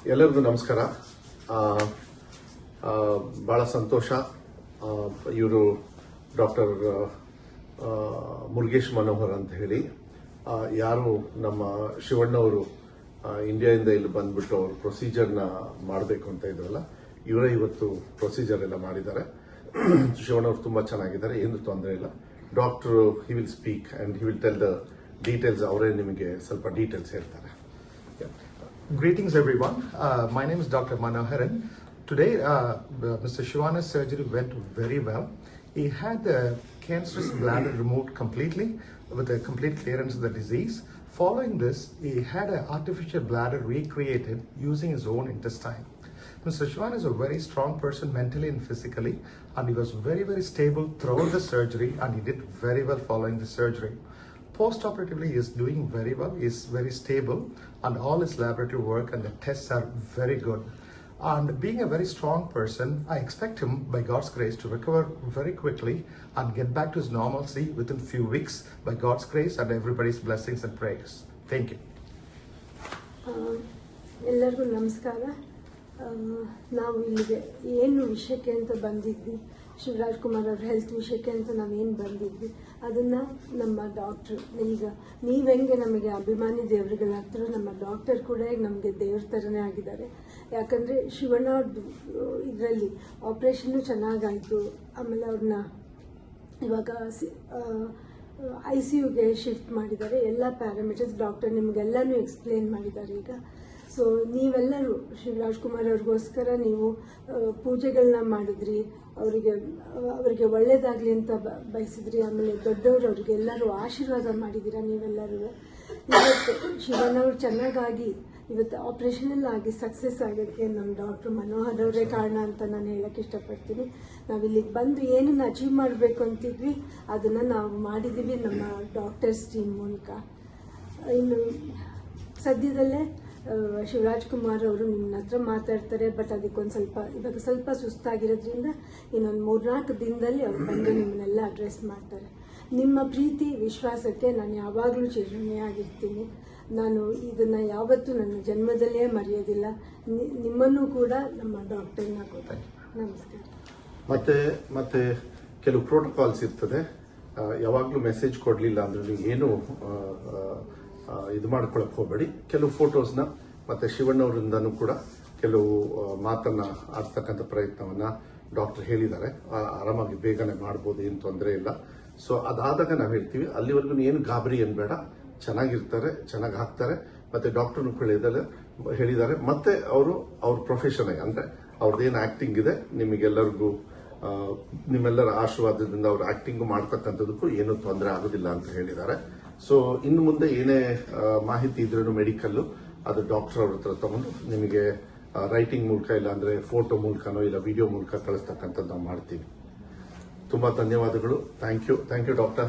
ಎಲ್ಲರಿಗೂ ನಮಸ್ಕಾರ. ಬಹಳ ಸಂತೋಷ. ಇವರು ಡಾಕ್ಟರ್ ಮುರುಗೇಶ್ ಮನೋಹರ್ ಅಂತ ಹೇಳಿ, ಯಾರು ನಮ್ಮ ಶಿವಣ್ಣವರು ಇಂಡಿಯಾದಿಂದ ಇಲ್ಲಿ ಬಂದ್ಬಿಟ್ಟು ಅವರು ಪ್ರೊಸೀಜರ್ನ ಮಾಡಬೇಕು ಅಂತ ಇದ್ರಲ್ಲ, ಇವರೇ ಇವತ್ತು ಪ್ರೊಸೀಜರ್ ಎಲ್ಲ ಮಾಡಿದ್ದಾರೆ. ಶಿವಣ್ಣವರು ತುಂಬಾ ಚೆನ್ನಾಗಿದ್ದಾರೆ, ಏನು ತೊಂದರೆ ಇಲ್ಲ. Doctor he will speak and he will tell the details. ಅವರೇ ನಿಮಗೆ ಸ್ವಲ್ಪ ಡೀಟೇಲ್ಸ್ ಹೇಳ್ತಾರೆ. Greetings everyone. My name is Dr. Manoharan. Today, Mr. Shivana's surgery went very well. He had the cancerous bladder removed completely with a complete clearance of the disease. Following this, he had an artificial bladder recreated using his own intestine. Mr. Shivan is a very strong person mentally and physically, and he was very, very stable throughout the surgery, and he did very well following the surgery. Post-operatively, he is doing very well. He is very stable, and all his laboratory work and the tests are very good. And being a very strong person, I expect him, by God's grace, to recover very quickly and get back to his normalcy within few weeks, by God's grace and everybody's blessings and prayers. Thank you. ಎಲ್ಲರಿಗೂ ನಮಸ್ಕಾರ. ನಾವು ಇಲ್ಲಿಗೆ ಏನು ವಿಷಯಕ್ಕೆ ಅಂತ ಬಂದಿದ್ವಿ, ಶಿವರಾಜ್ ಕುಮಾರ್ ಅವ್ರ health ವಿಷಯಕ್ಕೆ ಅಂತ ನಾವೇನು ಬಂದಿದ್ವಿ, ಅದನ್ನು ನಮ್ಮ ಡಾಕ್ಟ್ರು, ಈಗ ನೀವೆಂಗೆ ನಮಗೆ ಅಭಿಮಾನಿ ದೇವರುಗಳಾಗ್ತಾರೋ, ನಮ್ಮ ಡಾಕ್ಟರ್ ಕೂಡ ನಮಗೆ ದೇವ್ರ ಥರನೇ ಆಗಿದ್ದಾರೆ. ಯಾಕಂದರೆ ಶಿವಣ್ಣ ಅವ್ರದ್ದು ಇದರಲ್ಲಿ ಆಪ್ರೇಷನ್ನು ಚೆನ್ನಾಗಾಯಿತು. ಆಮೇಲೆ ಅವ್ರನ್ನ ಇವಾಗ ICUಗೆ ಶಿಫ್ಟ್ ಮಾಡಿದ್ದಾರೆ. ಎಲ್ಲ ಪ್ಯಾರಾಮೀಟರ್ಸ್ ಡಾಕ್ಟರ್ ನಿಮಗೆಲ್ಲನೂ ಎಕ್ಸ್ಪ್ಲೇನ್ ಮಾಡಿದ್ದಾರೆ. ಈಗ ಸೊ ನೀವೆಲ್ಲರೂ ಶಿವರಾಜ್ ಕುಮಾರ್ ಅವ್ರಿಗೋಸ್ಕರ ನೀವು ಪೂಜೆಗಳನ್ನ ಮಾಡಿದ್ರಿ, ಅವರಿಗೆ ಒಳ್ಳೇದಾಗಲಿ ಅಂತ ಬಯಸಿದ್ರಿ. ಆಮೇಲೆ ದೊಡ್ಡವರು ಅವ್ರಿಗೆಲ್ಲರೂ ಆಶೀರ್ವಾದ ಮಾಡಿದ್ದೀರಾ ನೀವೆಲ್ಲರೂ. ಇವತ್ತು ಶಿವಣ್ಣವ್ರು ಚೆನ್ನಾಗಾಗಿ ಇವತ್ತು ಆಪ್ರೇಷನ್ ಎಲ್ಲ ಆಗಿ ಸಕ್ಸಸ್ ಆಗೋಕ್ಕೆ ನಮ್ಮ ಡಾಕ್ಟರ್ ಮನೋಹರ್ ಅವರೇ ಕಾರಣ ಅಂತ ನಾನು ಹೇಳಕ್ಕೆ ಇಷ್ಟಪಡ್ತೀನಿ. ನಾವಿಲ್ಲಿಗೆ ಬಂದು ಏನನ್ನು ಅಚೀವ್ ಮಾಡಬೇಕು ಅಂತಿದ್ವಿ ಅದನ್ನು ನಾವು ಮಾಡಿದ್ದೀವಿ ನಮ್ಮ ಡಾಕ್ಟರ್ಸ್ ಟೀಮ್ ಮೂಲಕ. ಇನ್ನು ಸದ್ಯದಲ್ಲೇ ಶಿವರಾಜ್ ಕುಮಾರ್ ಅವರು ನಿಮ್ಮ ಹತ್ರ ಮಾತಾಡ್ತಾರೆ. ಬಟ್ ಅದಕ್ಕೊಂದು ಇವಾಗ ಸ್ವಲ್ಪ ಸುಸ್ತಾಗಿರೋದ್ರಿಂದ ಇನ್ನೊಂದು 3-4 ದಿನದಲ್ಲಿ ಅವ್ರು ಬಂದು ನಿಮ್ಮನ್ನೆಲ್ಲ ಅಡ್ರೆಸ್ ಮಾಡ್ತಾರೆ. ನಿಮ್ಮ ಪ್ರೀತಿ ವಿಶ್ವಾಸಕ್ಕೆ ನಾನು ಯಾವಾಗಲೂ ಚಿರಋಣಿಯಾಗಿರ್ತೀನಿ. ನಾನು ಇದನ್ನು ಯಾವತ್ತೂ ನನ್ನ ಜನ್ಮದಲ್ಲೇ ಮರೆಯೋದಿಲ್ಲ. ನಿಮ್ಮನ್ನು ಕೂಡ ನಮ್ಮ ಡಾಕ್ಟರ್ನ ಕೊಡ್ತಾರೆ. ನಮಸ್ಕಾರ. ಮತ್ತೆ ಕೆಲವು ಪ್ರೋಟೋಕಾಲ್ಸ್ ಇರ್ತದೆ. ಯಾವಾಗಲೂ ಮೆಸೇಜ್ ಕೊಡಲಿಲ್ಲ ಅಂದ್ರೆ ನೀವು ಏನು ಇದು ಮಾಡ್ಕೊಳಕ್ ಹೋಗಬೇಡಿ. ಕೆಲವು ಫೋಟೋಸ್ನ ಮತ್ತೆ ಶಿವಣ್ಣವರಿಂದನೂ ಕೂಡ ಕೆಲವು ಮಾತನ್ನ ಆಡ್ತಕ್ಕಂಥ ಪ್ರಯತ್ನವನ್ನ ಡಾಕ್ಟರ್ ಹೇಳಿದ್ದಾರೆ. ಆರಾಮಾಗಿ ಬೇಗನೆ ಮಾಡ್ಬೋದು, ಏನು ತೊಂದರೆ ಇಲ್ಲ. ಸೊ ಅದಾದಾಗ ನಾವು ಹೇಳ್ತೀವಿ, ಅಲ್ಲಿವರೆಗೂ ಏನು ಗಾಬರಿ ಏನ್ಬೇಡ, ಚೆನ್ನಾಗಿರ್ತಾರೆ, ಚೆನ್ನಾಗಿ ಹಾಕ್ತಾರೆ. ಮತ್ತೆ ಡಾಕ್ಟರ್ನು ಹೇಳಿದ್ದಾರೆ. ಮತ್ತೆ ಅವ್ರ ಪ್ರೊಫೆಷನ್ ಅಂದ್ರೆ ಅವ್ರದ್ದೇನು ಆಕ್ಟಿಂಗ್ ಇದೆ, ನಿಮಗೆಲ್ಲರಿಗೂ ನಿಮ್ಮೆಲ್ಲರ ಆಶೀರ್ವಾದದಿಂದ ಅವ್ರ ಆಕ್ಟಿಂಗ್ ಮಾಡ್ತಕ್ಕಂಥದಕ್ಕೂ ಏನೂ ತೊಂದರೆ ಆಗೋದಿಲ್ಲ ಅಂತ ಹೇಳಿದ್ದಾರೆ. ಸೊ ಇನ್ನು ಮುಂದೆ ಏನೇ ಮಾಹಿತಿ ಇದ್ರೂ ಮೆಡಿಕಲ್ ಅದು ಡಾಕ್ಟರ್ ಅವ್ರ ಹತ್ರ ತಗೊಂಡು ನಿಮಗೆ ರೈಟಿಂಗ್ ಮೂಲಕ ಇಲ್ಲ ಅಂದ್ರೆ ಫೋಟೋ ಮೂಲಕನೋ ಇಲ್ಲ ವಿಡಿಯೋ ಮೂಲಕ ಕಳಿಸ್ತಕ್ಕಂಥದ್ದು ನಾವು ಮಾಡ್ತೀವಿ. ತುಂಬಾ ಧನ್ಯವಾದಗಳು. Thank you doctor.